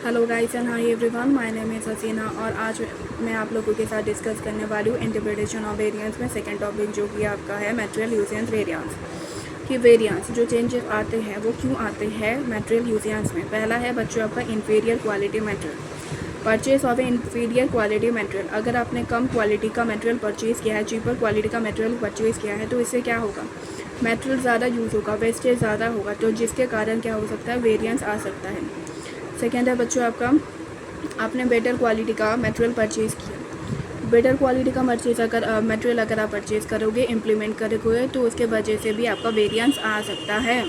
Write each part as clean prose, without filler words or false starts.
Hello guys and hi everyone, my name is Haseena और आज मैं आप लोगों के साथ डिस्कस करने वाली हूँ इंटरप्रिटेशन ऑफ वेरिएंस में सेकंड टॉपिक जो कि आपका है मटेरियल यूजेंस वेरिएंस। कि वेरिएंस जो चेंजेस आते हैं वो क्यों आते हैं मटेरियल यूजेंस में। पहला है बच्चों आपका inferior quality material, purchase of inferior quality material. अगर आपने कम क्वालिटी का मटेरियल परचेज़ किया है, चीपर क्वालिटी का मटेरियल परचेज़ किया है, तो इससे क्या होगा, मटेरियल ज़्यादा यूज़ होगा, वेस्टेज ज़्यादा होगा, तो जिसके कारण क्या हो सकता है, वेरिएंस आ सकता है। सेकेंड है बच्चों आपका, आपने बेटर क्वालिटी का मटेरियल परचेज़ किया। बेटर क्वालिटी का मटेरियल अगर आप परचेज़ करोगे, इम्प्लीमेंट करोगे, तो उसके वजह से भी आपका वेरिएंस आ सकता है।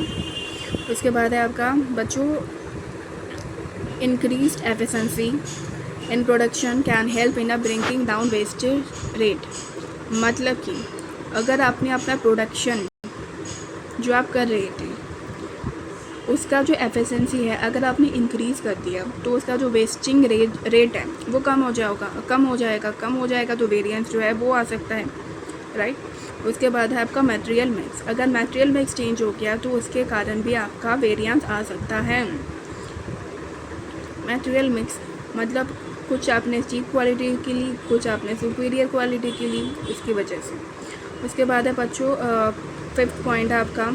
उसके बाद है आपका बच्चों increased efficiency in production can help in bringing down wastage rate. मतलब कि अगर आपने अपना प्रोडक्शन जो आप कर रहे थे उसका जो एफिशिएंसी है अगर आपने इंक्रीज़ कर दिया तो उसका जो वेस्टिंग रेट है वो कम हो जाएगा तो वेरिएंस जो है वो आ सकता है, राइट। उसके बाद है आपका मटेरियल मिक्स। अगर मटेरियल मिक्स चेंज हो गया तो उसके कारण भी आपका वेरिएंस आ सकता है। मटेरियल मिक्स मतलब कुछ आपने चीप क्वालिटी की ली, कुछ आपने सुपीरियर क्वालिटी की ली, इसकी वजह से। उसके बाद है बच्चों फिफ्थ पॉइंट है आपका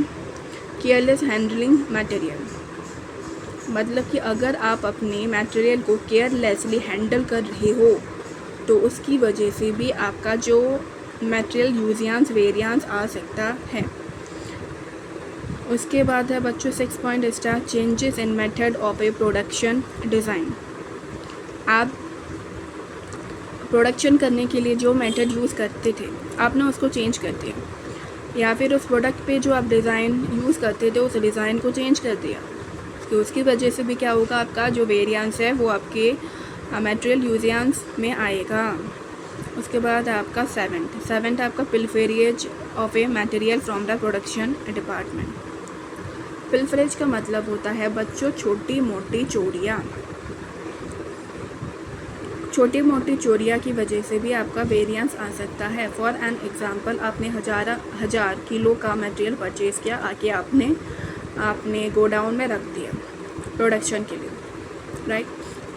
केयरलेस हैंडलिंग मटेरियल। मतलब कि अगर आप अपने मटेरियल को केयरलेसली हैंडल कर रहे हो तो उसकी वजह से भी आपका जो मटेरियल यूजेंस वेरिएंस आ सकता है। उसके बाद है बच्चों 6.* changes in method of A production design. आप प्रोडक्शन करने के लिए जो मेथड यूज़ करते थे आपने उसको चेंज कर दिया, या फिर उस प्रोडक्ट पे जो आप डिज़ाइन यूज़ करते थे उस डिज़ाइन को चेंज कर दिया, तो उसकी वजह से भी क्या होगा, आपका जो वेरिएंस है वो आपके मटेरियल यूजेंस में आएगा। उसके बाद आपका सेवेंथ आपका pilferage of a material from the production department. Pilferage का मतलब होता है बच्चों छोटी मोटी चोरियाँ की वजह से भी आपका वेरिएंस आ सकता है। फॉर एन एग्ज़ाम्पल, आपने हज़ार किलो का मटेरियल परचेज़ किया, आके आपने गोडाउन में रख दिया प्रोडक्शन के लिए, राइट।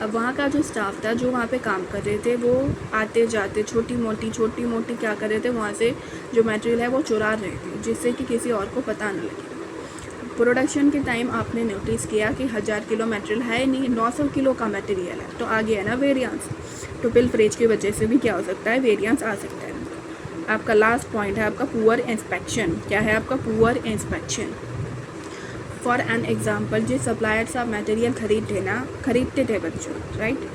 अब वहाँ का जो स्टाफ था जो वहाँ पे काम कर रहे थे वो आते जाते छोटी मोटी क्या कर रहे थे, वहाँ से जो मटेरियल है वो चुरा रहे थे, जिससे कि किसी और को पता न लगे। प्रोडक्शन के टाइम आपने नोटिस किया कि 1000 किलो मटेरियल है नहीं, 900 किलो का मटेरियल है, तो आ गया ना वेरिएंस। तो पिलफरेज की वजह से भी क्या हो सकता है, वेरिएंस आ सकता है। आपका लास्ट पॉइंट है आपका पुअर इंस्पेक्शन। क्या है आपका poor inspection. For an example, जिस सप्लायर से आप मटेरियल खरीदते थे बच्चों, राइट,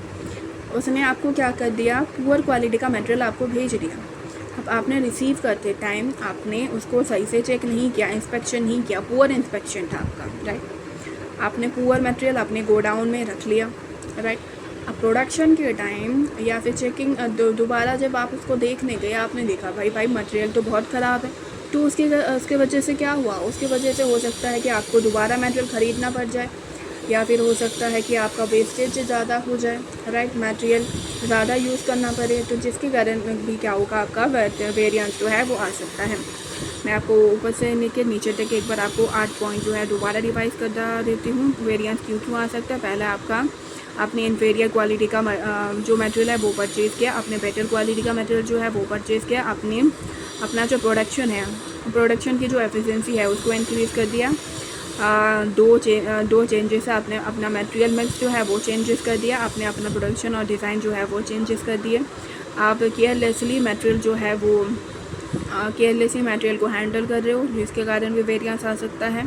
उसने आपको क्या कर दिया, पुअर क्वालिटी का मटेरियल आपको भेज दिया। अब आपने रिसीव करते टाइम आपने उसको सही से चेक नहीं किया, इंस्पेक्शन नहीं किया, पुअर इंस्पेक्शन था आपका, राइट। आपने पुअर मटेरियल अपने गोडाउन में रख लिया, राइट। अब प्रोडक्शन के टाइम या फिर चेकिंग दोबारा जब आप उसको देखने गए, आपने देखा भाई मटेरियल तो बहुत ख़राब है, तो उसके वजह से क्या हुआ, उसकी वजह से हो सकता है कि आपको दोबारा मटेरियल ख़रीदना पड़ जाए, या फिर हो सकता है कि आपका वेस्टेज ज़्यादा हो जाए, राइट, मटेरियल ज़्यादा यूज़ करना पड़े, तो जिसके कारण भी क्या होगा, आपका वेरिएंस जो है वो आ सकता है। मैं आपको ऊपर से लेकर नीचे तक एक बार आपको 8 पॉइंट जो है दोबारा रिवाइज़ कर देती हूँ, वेरिएंस क्यों आ सकता है। पहला आपका, आपने इन्फीरियर क्वालिटी का जो मटेरियल है वो परचेज़ किया, आपने बेटर क्वालिटी का मटेरियल जो है वो परचेज़ किया, आपने अपना जो प्रोडक्शन की जो एफिशिएंसी है उसको इंक्रीज़ कर दिया। दो चेंजेस है, आपने अपना मटेरियल मिक्स जो है वो चेंजेस कर दिया, आपने अपना प्रोडक्शन और डिज़ाइन जो है वो चेंजेस कर दिए। आप केयरलेसली मटेरियल को हैंडल कर रहे हो, जिसके कारण भी वेरिएंस आ सकता है।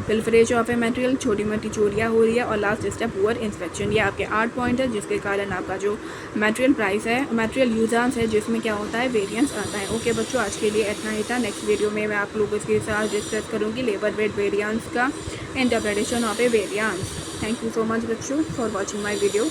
पिलफरेज ऑफ ए मटेरियल, छोटी मोटी चोरियाँ हो रही है, और लास्ट स्टेप पुअर इंस्पेक्शन। ये आपके 8 पॉइंट है जिसके कारण आपका जो मटेरियल यूजेंस है जिसमें क्या होता है, वेरिएंस आता है। ओके बच्चों, आज के लिए इतना ही था। नेक्स्ट वीडियो में मैं आप लोगों के साथ डिस्कस करूँगी लेबर वेट वेरिएंस का interpretation of A variance. Thank you so much बच्चों फॉर वॉचिंग माई वीडियो।